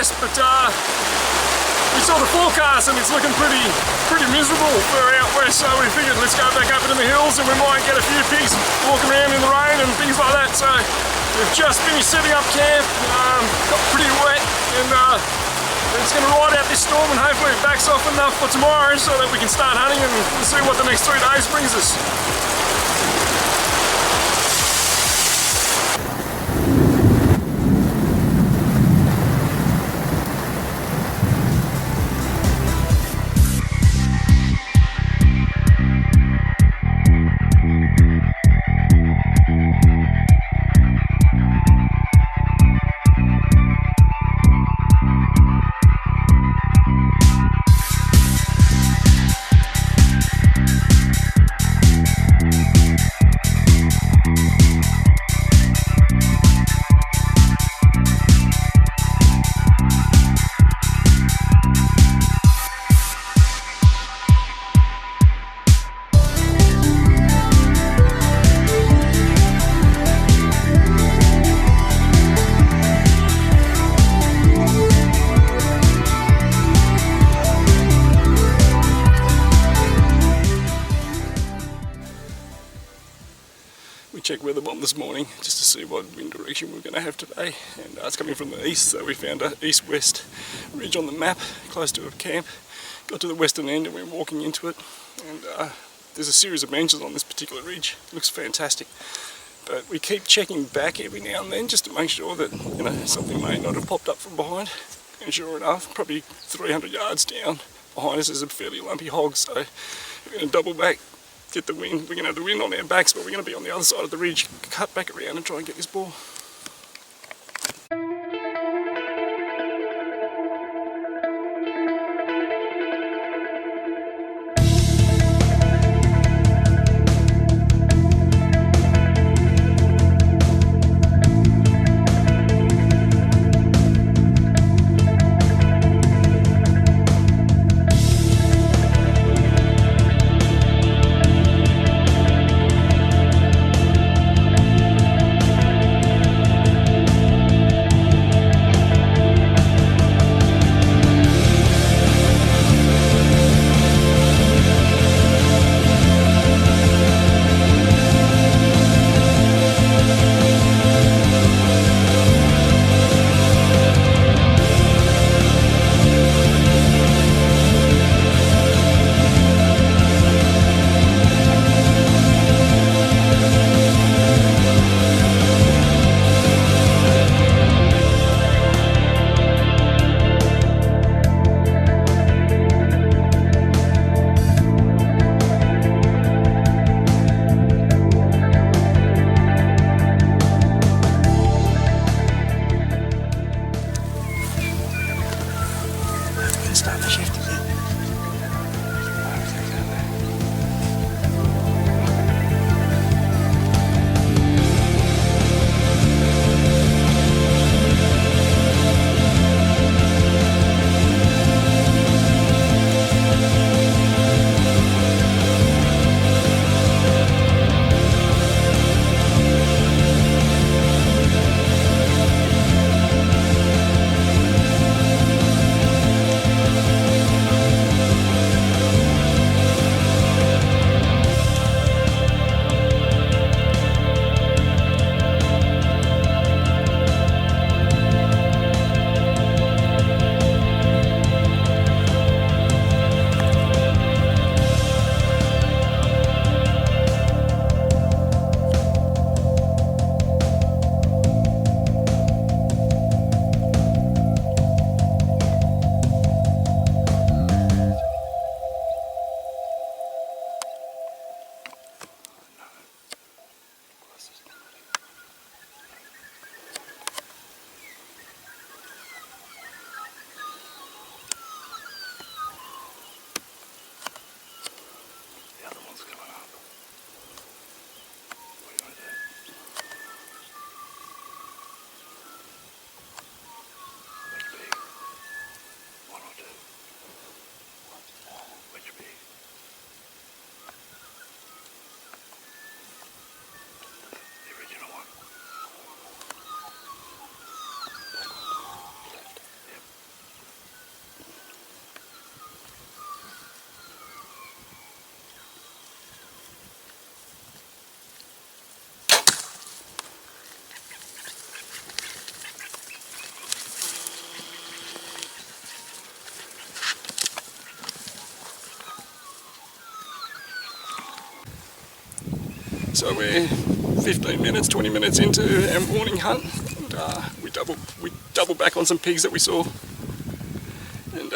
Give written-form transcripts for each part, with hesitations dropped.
west, but we saw the forecast and it's looking pretty miserable for out west, so we figured let's go back up into the hills and we might get a few pigs walking around in the rain and things like that. So we've just finished setting up camp, got pretty wet, and we're just going to ride out this storm and hopefully it backs off enough for tomorrow so that we can start hunting and see what the next 3 days brings us. Check weather bomb this morning just to see what wind direction we're going to have today, and it's coming from the east, so we found an east-west ridge on the map close to a camp. Got to the western end and we're walking into it, and there's a series of benches on this particular ridge. It looks fantastic, but we keep checking back every now and then just to make sure that, you know, something may not have popped up from behind. And sure enough, probably 300 yards down behind us is a fairly lumpy hog, so we're going to double back, get the wind. We're going to have the wind on our backs, but we're going to be on the other side of the ridge, cut back around and try and get this boar. So we're 15 minutes, 20 minutes into our morning hunt, and we double back on some pigs that we saw, and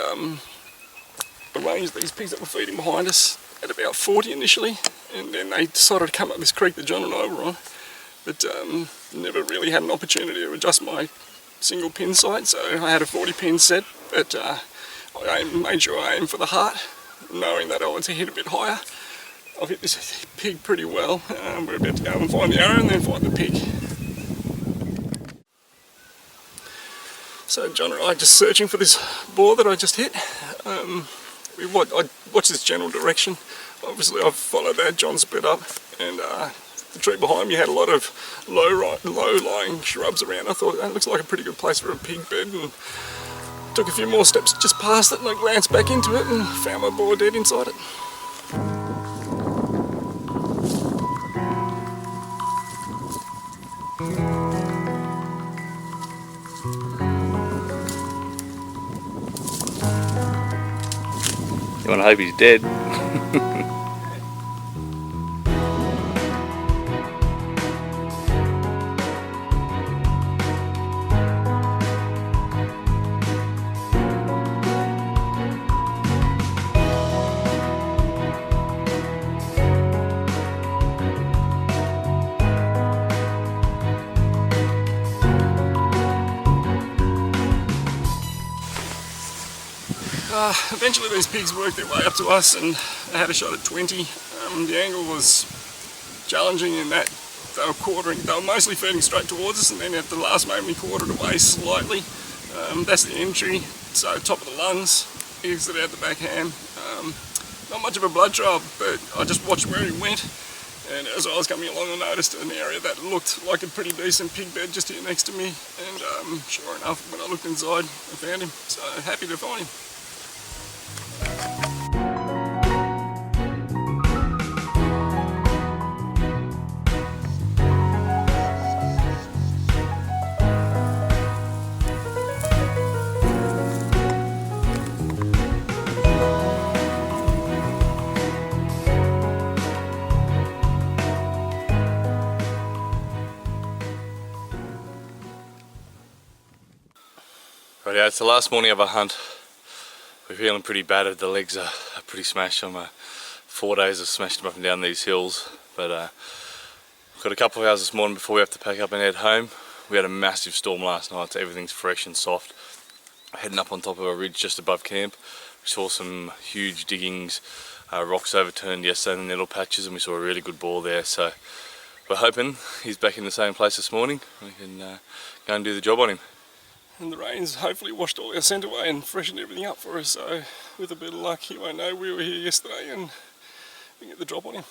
arranged these pigs that were feeding behind us at about 40 initially, and then they decided to come up this creek that John and I were on, but never really had an opportunity to adjust my single pin sight, so I had a 40 pin set, but I made sure I aimed for the heart, knowing that I wanted to hit a bit higher. I've hit this pig pretty well. We're about to go and find the arrow and then find the pig. So John and I are just searching for this boar that I just hit. I watched this general direction. Obviously I've followed that. John split up, and the tree behind me had a lot of low-lying shrubs around. I thought that looks like a pretty good place for a pig bed, and took a few more steps just past it, and I glanced back into it and found my boar dead inside it. You want to hope he's dead. Eventually these pigs worked their way up to us, and they had a shot at 20. The angle was challenging in that they were mostly feeding straight towards us, and then at the last moment we quartered away slightly. That's the entry, so top of the lungs, exited out the back ham. Not much of a blood trail, but I just watched where he went, and as I was coming along I noticed an area that looked like a pretty decent pig bed just here next to me, and sure enough when I looked inside I found him, so happy to find him. Right, yeah, it's the last morning of our hunt. We're feeling pretty battered. The legs are pretty smashed. 4 days of smashing them up and down these hills, but we've got a couple of hours this morning before we have to pack up and head home. We had a massive storm last night, so everything's fresh and soft. Heading up on top of a ridge just above camp, we saw some huge diggings, rocks overturned yesterday in the little patches, and we saw a really good boar there, so we're hoping he's back in the same place this morning. We can go and do the job on him. And the rains hopefully washed all our scent away and freshened everything up for us, so with a bit of luck he won't know we were here yesterday and we can get the drop on him.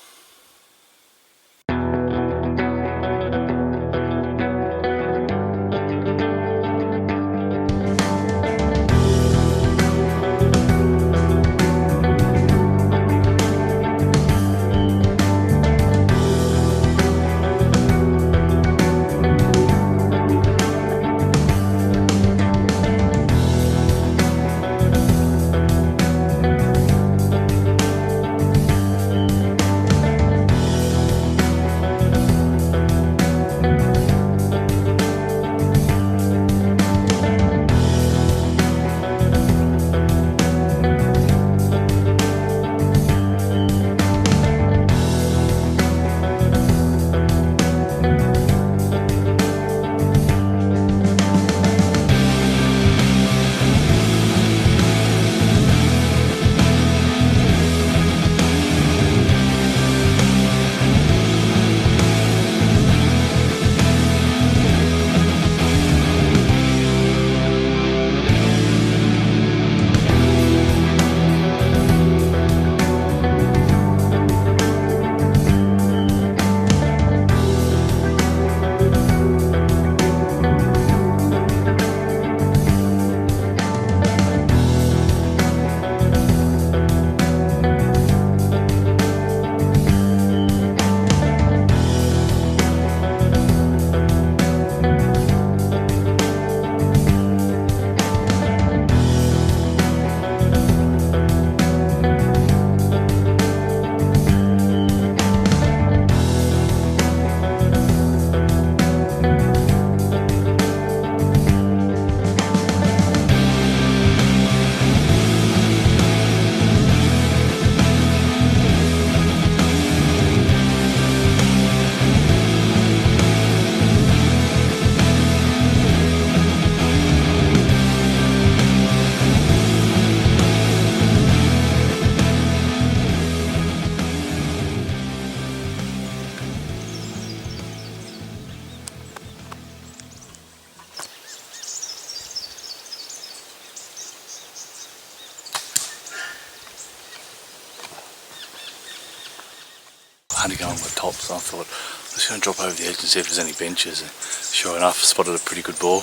honeycomb on the top, so I thought I'm just going to drop over the edge and see if there's any benches. And sure enough, spotted a pretty good boar.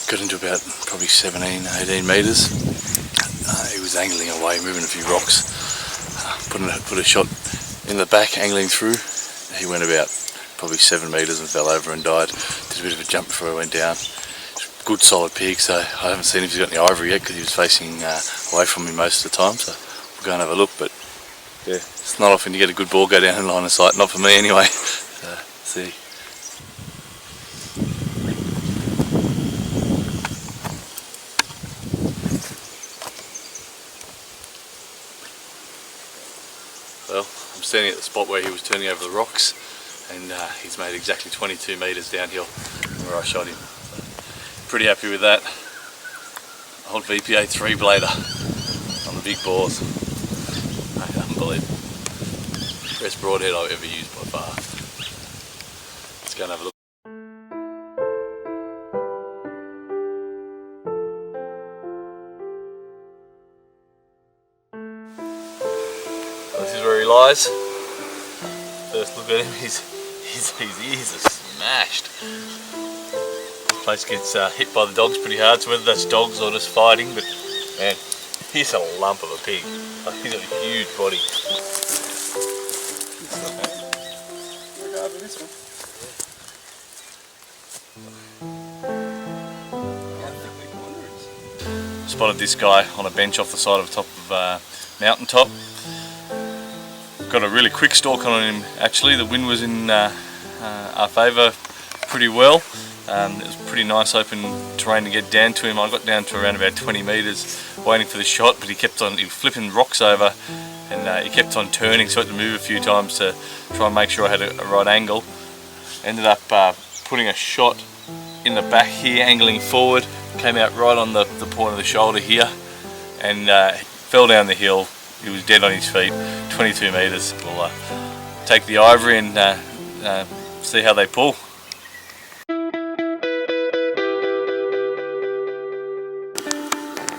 Got into about probably 17, 18 metres. He was angling away, moving a few rocks. Put a shot in the back, angling through. He went about probably 7 metres and fell over and died. Did a bit of a jump before he went down. Good solid pig, so I haven't seen if he's got any ivory yet because he was facing away from me most of the time, so we'll go and have a look. But yeah, it's not often you get a good boar go down in line of sight, not for me anyway. So, see. Well, I'm standing at the spot where he was turning over the rocks, and he's made exactly 22 metres downhill where I shot him. Pretty happy with that. Old VPA 3-blader on the big boars. Unbelievable. Best broadhead I've ever used by far. Let's go and have a look. This is where he lies. First look at him, his ears are smashed. Place gets hit by the dogs pretty hard, so whether that's dogs or just fighting, but man, he's a lump of a pig. Like, he's got a huge body. We'll go over this one. Spotted this guy on a bench off the side of the top of mountain top. Got a really quick stalk on him actually. The wind was in our favour pretty well. It was pretty nice open terrain to get down to him. I got down to around about 20 metres waiting for the shot, but he was flipping rocks over, and he kept on turning, so I had to move a few times to try and make sure I had a right angle. Ended up putting a shot in the back here, angling forward, came out right on the point of the shoulder here, and fell down the hill. He was dead on his feet, 22 metres. We'll take the ivory and see how they pull.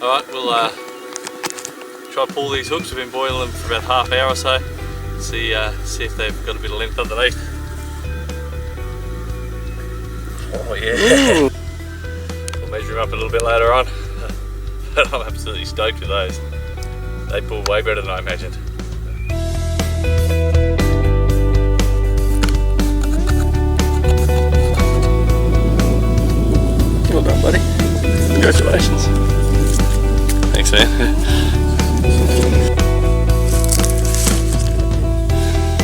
Alright, we'll try to pull these hooks. We've been boiling them for about half hour or so. See if they've got a bit of length underneath. Oh yeah. We'll measure them up a little bit later on. But I'm absolutely stoked with those. They pull way better than I imagined. Well done, buddy. Congratulations. Thanks, man.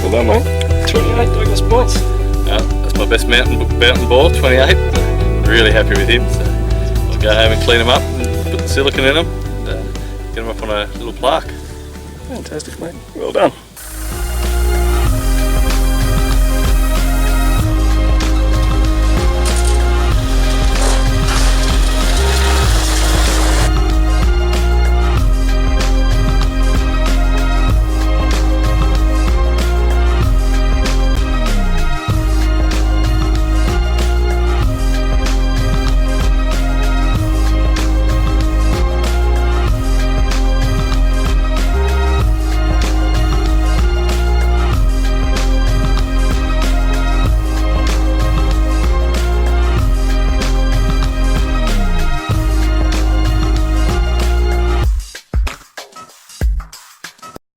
Well done, mate. 28 Douglas points. That's my best mountain boar, 28. Really happy with him. So I'll go home and clean him up and put the silicone in him and get him up on a little plaque. Fantastic, mate. Well done.